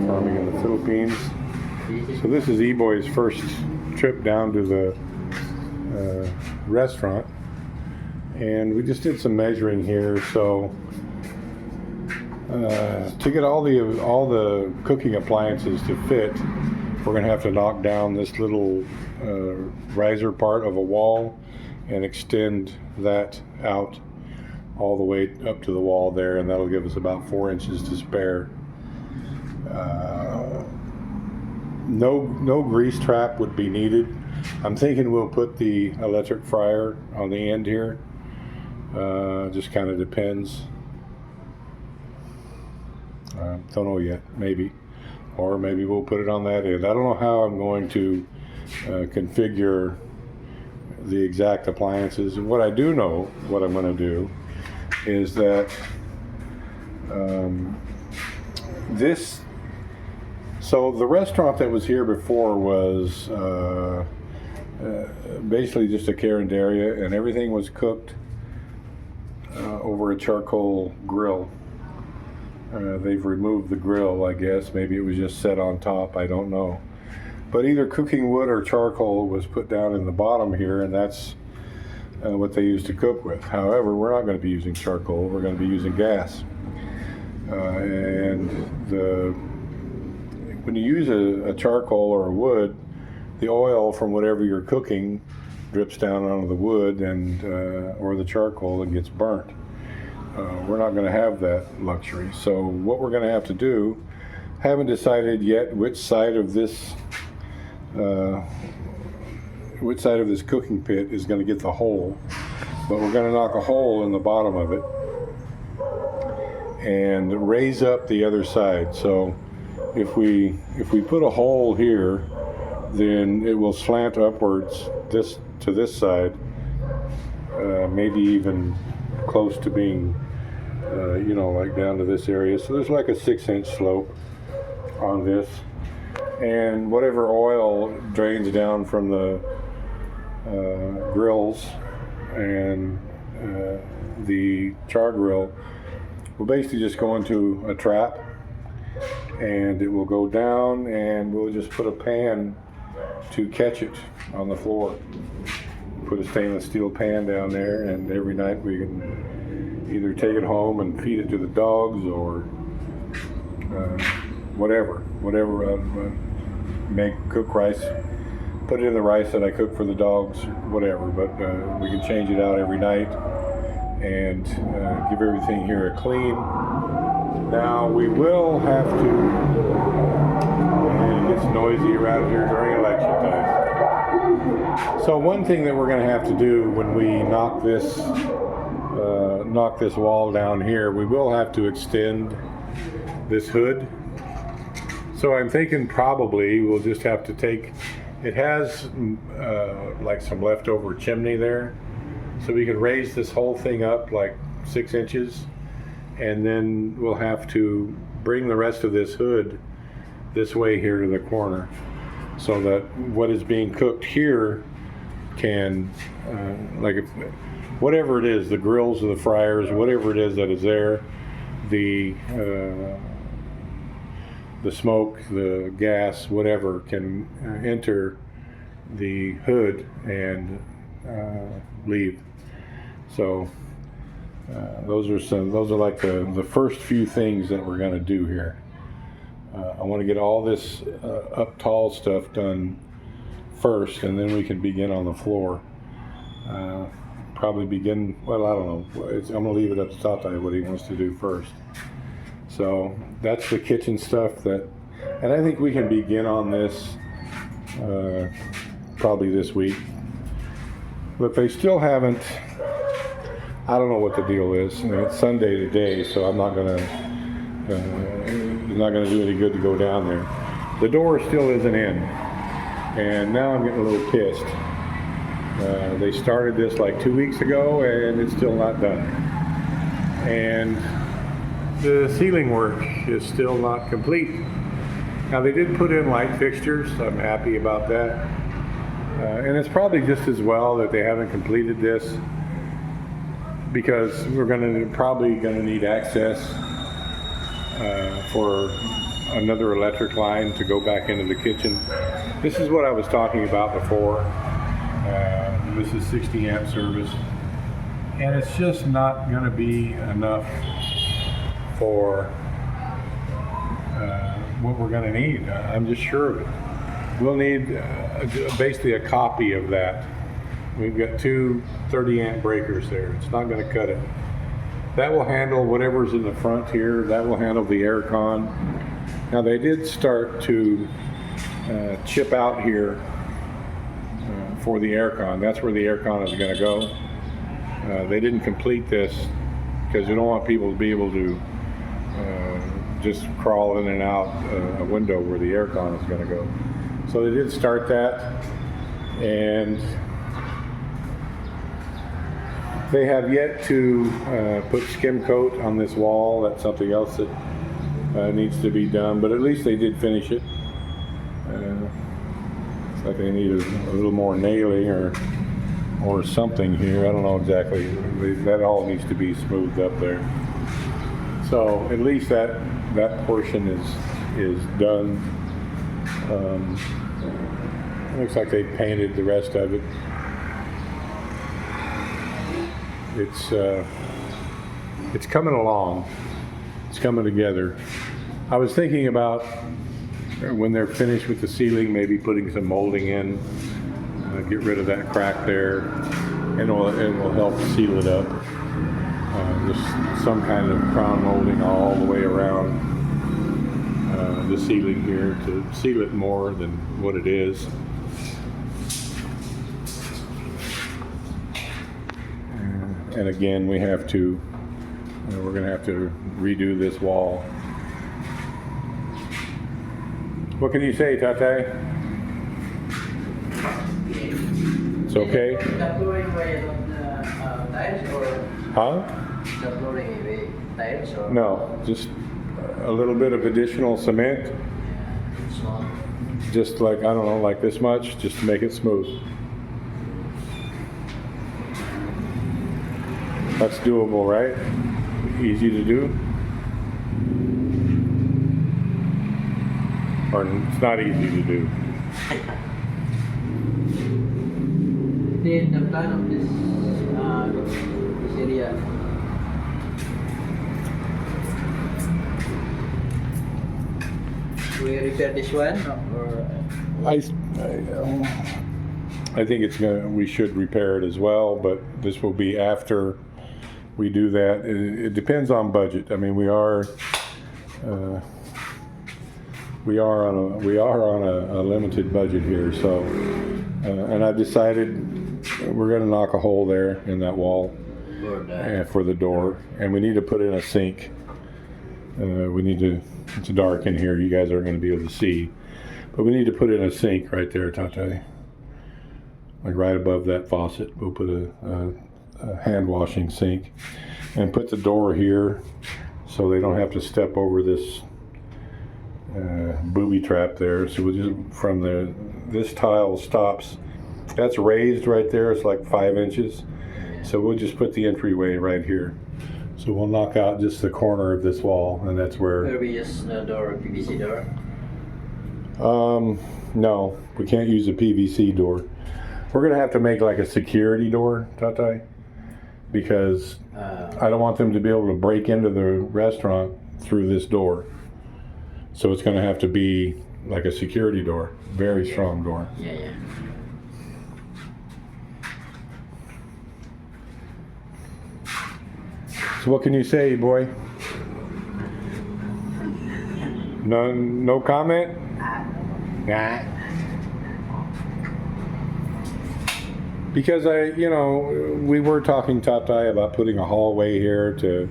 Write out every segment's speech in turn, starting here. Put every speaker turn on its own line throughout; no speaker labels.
farming in the Philippines. So this is E-Boy's first trip down to the restaurant, and we just did some measuring here. So to get all the cooking appliances to fit, we're going to have to knock down this little riser part of a wall and extend that out all the way up to the wall there, and that'll give us about 4 inches to spare. No grease trap would be needed. I'm thinking we'll put the electric fryer on the end here. Just kind of depends. Don't know yet, maybe. Or maybe we'll put it on that end. I don't know how I'm going to configure the exact appliances. What I do know, what I'm going to do, is that so the restaurant that was here before was basically just a carinderia, and everything was cooked over a charcoal grill. They've removed the grill, I guess. Maybe it was just set on top, I don't know. But either cooking wood or charcoal was put down in the bottom here, and that's what they used to cook with. However, we're not going to be using charcoal, we're going to be using gas. When you use a charcoal or a wood, the oil from whatever you're cooking drips down onto the wood and or the charcoal and gets burnt. We're not going to have that luxury. So what we're going to have to do, haven't decided yet which side of this cooking pit is going to get the hole, but we're going to knock a hole in the bottom of it and raise up the other side. So if we put a hole here, then it will slant upwards to this side, maybe even close to being like down to this area. So there's like a 6-inch slope on this, and whatever oil drains down from the grills and the char grill will basically just go into a trap, and it will go down, and we'll just put a pan to catch it on the floor. Put a stainless steel pan down there, and every night we can either take it home and feed it to the dogs, or cook rice, put it in the rice that I cook for the dogs, whatever. But we can change it out every night and give everything here a clean. Now we will have to, and it gets noisy around here during election time. So one thing that we're going to have to do when we knock this wall down here, we will have to extend this hood. So I'm thinking probably we'll just have to take, it has like some leftover chimney there, so we could raise this whole thing up like 6 inches, and then we'll have to bring the rest of this hood this way here to the corner, so that what is being cooked here can, whatever it is, the grills or the fryers, whatever it is that is there, the smoke, the gas, whatever, can enter the hood and leave. So those are like the first few things that we're going to do here. I want to get all this up tall stuff done first, and then we can begin on the floor. Probably begin, well, I don't know. I'm going to leave it up to Tata what he wants to do first. So that's the kitchen stuff and I think we can begin on this probably this week. But they still haven't, I don't know what the deal is. It's Sunday today, so I'm not going to do any good to go down there. The door still isn't in, and now I'm getting a little pissed. They started this like 2 weeks ago, and it's still not done. And the ceiling work is still not complete. Now they did put in light fixtures, so I'm happy about that. And it's probably just as well that they haven't completed this, because we're probably going to need access for another electric line to go back into the kitchen. This is what I was talking about before. This is 60 amp service, and it's just not going to be enough for what we're going to need. I'm just sure of it. We'll need basically a copy of that. We've got two 30 amp breakers there. It's not going to cut it. That will handle whatever's in the front here. That will handle the air con. Now they did start to chip out here for the air con. That's where the air con is going to go. They didn't complete this because we don't want people to be able to just crawl in and out a window where the air con is going to go. So they did start that, and they have yet to put skim coat on this wall. That's something else that needs to be done, but at least they did finish it. It's like they need a little more nailing or something here. I don't know exactly. That all needs to be smoothed up there. So at least that portion is done. Looks like they painted the rest of it. It's coming along. It's coming together. I was thinking about when they're finished with the ceiling, maybe putting some molding in, get rid of that crack there, and it will help seal it up. Just some kind of crown molding all the way around the ceiling here to seal it more than what it is. And again, we're going to have to redo this wall. What can you say, Tate? It's okay?
The flooring way on the tiles or?
Huh?
The flooring way tiles or?
No, just a little bit of additional cement.
Small.
Just like, I don't know, like this much, just to make it smooth. That's doable, right? Easy to do? Or it's not easy to do?
Then the plan of this area. We repair this one or?
I think we should repair it as well, but this will be after we do that. It depends on budget. I mean, we are on a limited budget here, so and I've decided we're going to knock a hole there in that wall for the door, and we need to put in a sink. It's dark in here, you guys aren't going to be able to see, but we need to put in a sink right there, Tate, like right above that faucet. We'll put a hand washing sink and put the door here so they don't have to step over this booby trap there. So we'll just this tile stops, that's raised right there, it's like 5 inches, so we'll just put the entryway right here. So we'll knock out just the corner of this wall, and that's where
we use the door, PVC door?
No, we can't use a PVC door. We're gonna have to make like a security door, Tate, because I don't want them to be able to break into the restaurant through this door. So it's gonna have to be like a security door, very strong door.
Yeah.
So what can you say, boy? No comment? Nah. Because we were talking, Tate, about putting a hallway here to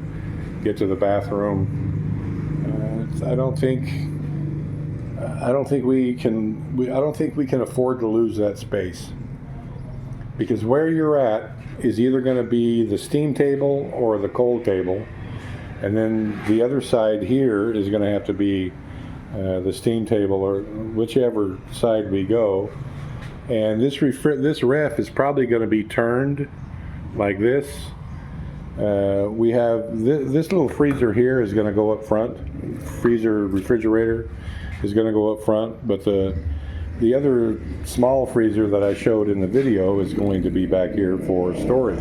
get to the bathroom. I don't think we can afford to lose that space. Because where you're at is either going to be the steam table or the cold table, and then the other side here is going to have to be the steam table, or whichever side we go. And this ref is probably going to be turned like this, We have this little freezer here is going to go up front. Refrigerator is going to go up front, but the other small freezer that I showed in the video is going to be back here for storage.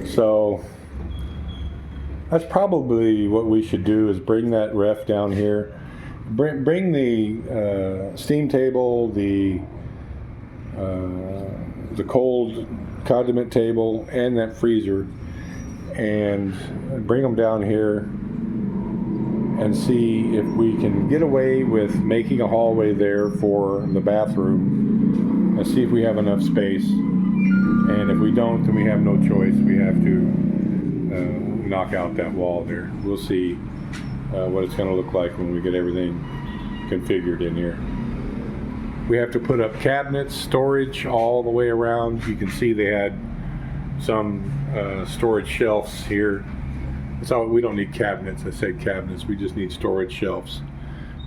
So that's probably what we should do, is bring that ref down here. Bring the steam table, the cold condiment table, and that freezer, and bring them down here and see if we can get away with making a hallway there for the bathroom, and see if we have enough space. And if we don't, then we have no choice. We have to knock out that wall there. We'll see what it's going to look like when we get everything configured in here. We have to put up cabinets, storage all the way around. You can see they had some storage shelves here. So we don't need cabinets. I said cabinets. We just need storage shelves.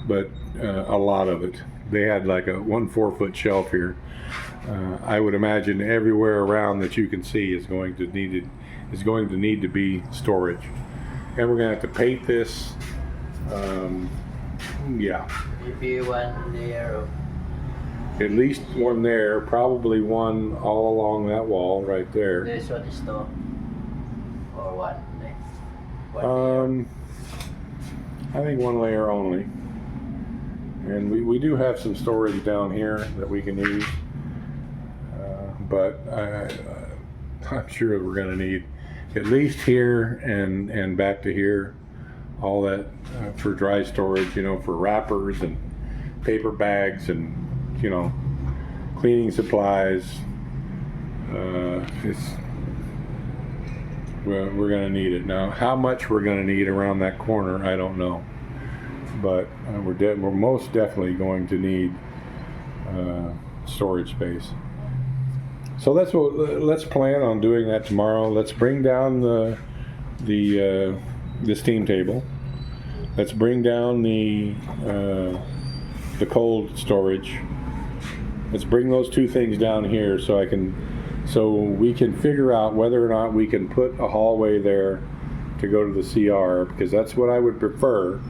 But a lot of it. They had like a 1 4-foot shelf here. I would imagine everywhere around that you can see is going to need to be storage. And we're going to have to paint this. Yeah.
Maybe one layer of.
At least one there, probably one all along that wall right there.
This one is no. Or one next. One
I think one layer only. And we do have some storage down here that we can use. But I'm sure we're going to need at least here and back to here. All that for dry storage, you know, for wrappers and paper bags and, you know, cleaning supplies. We're going to need it. Now, how much we're going to need around that corner, I don't know. But we're most definitely going to need storage space. So let's plan on doing that tomorrow. Let's bring down the steam table. Let's bring down the cold storage. Let's bring those two things down here so we can figure out whether or not we can put a hallway there to go to the CR, because that's what I would prefer.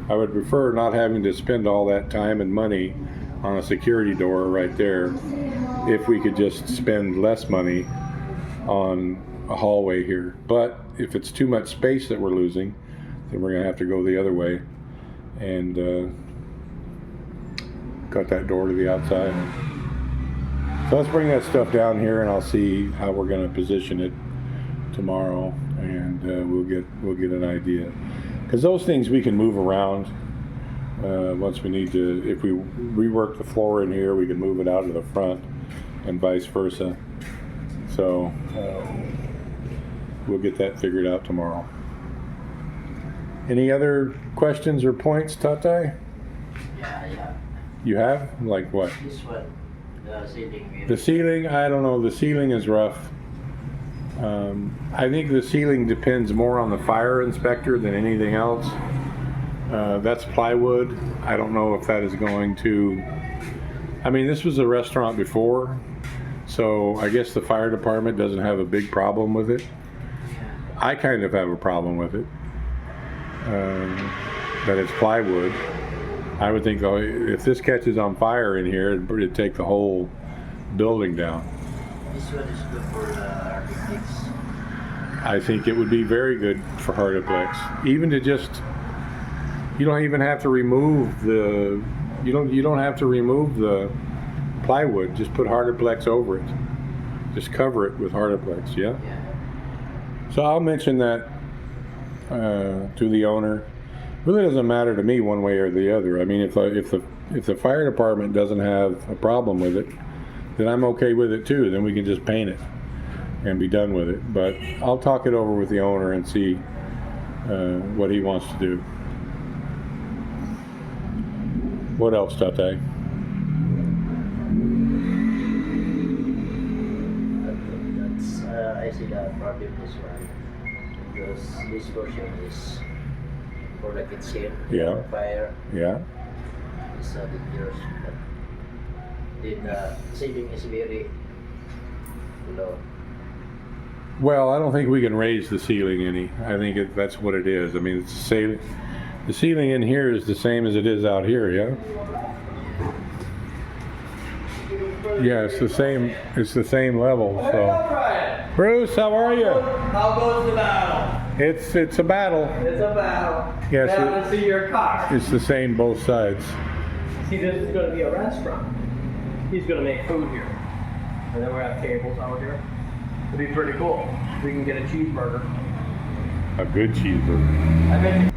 I would prefer not having to spend all that time and money on a security door right there, if we could just spend less money on a hallway here. But if it's too much space that we're losing, then we're going to have to go the other way and cut that door to the outside. So let's bring that stuff down here, and I'll see how we're going to position it tomorrow, and we'll get an idea. Because those things we can move around once we need to. If we rework the floor in here, we can move it out to the front, and vice versa. So we'll get that figured out tomorrow. Any other questions or points, Tatai?
Yeah.
You have? Like what?
This one, the ceiling.
The ceiling, I don't know. The ceiling is rough. I think the ceiling depends more on the fire inspector than anything else. That's plywood. I don't know if that is going to... I mean, this was a restaurant before, so I guess the fire department doesn't have a big problem with it. I kind of have a problem with it. That it's plywood. I would think, though, if this catches on fire in here, it'd take the whole building down.
This one is good for the architects.
I think it would be very good for Hardiplex. Even to just, you don't even have to remove the, you don't have to remove the plywood. Just put Hardiplex over it. Just cover it with Hardiplex. Yeah. So I'll mention that to the owner. It really doesn't matter to me one way or the other. I mean, if the fire department doesn't have a problem with it, then I'm okay with it too. Then we can just paint it and be done with it. But I'll talk it over with the owner and see what he wants to do. What else, Tate?
I see the problem this one, because this portion is for the kitchen.
Yeah.
Fire.
Yeah.
It's dangerous. Then the ceiling is very low.
Well, I don't think we can raise the ceiling any. I think that's what it is. I mean, it's the ceiling in here is the same as it is out here, yeah? Yeah, it's the same. It's the same level.
Hey,
So,
all right.
Bruce, how are you?
How goes the battle?
It's a battle.
It's a battle.
Yes,
Now to see your car.
It's the same both sides.
See, this is going to be a restaurant. He's going to make food here. And then we're going to have tables out here. It'll be pretty cool. We can get a cheeseburger.
A good cheeseburger.
I bet you.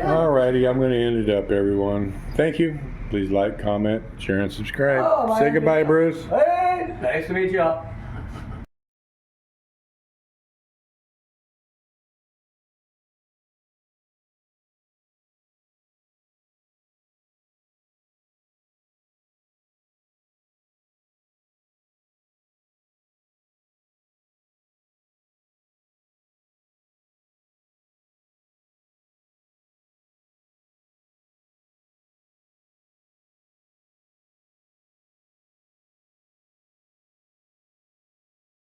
Alrighty, I'm going to end it up, everyone. Thank you. Please like, comment, share, and subscribe.
Oh,
Say goodbye, Bruce.
Hey, nice to meet you.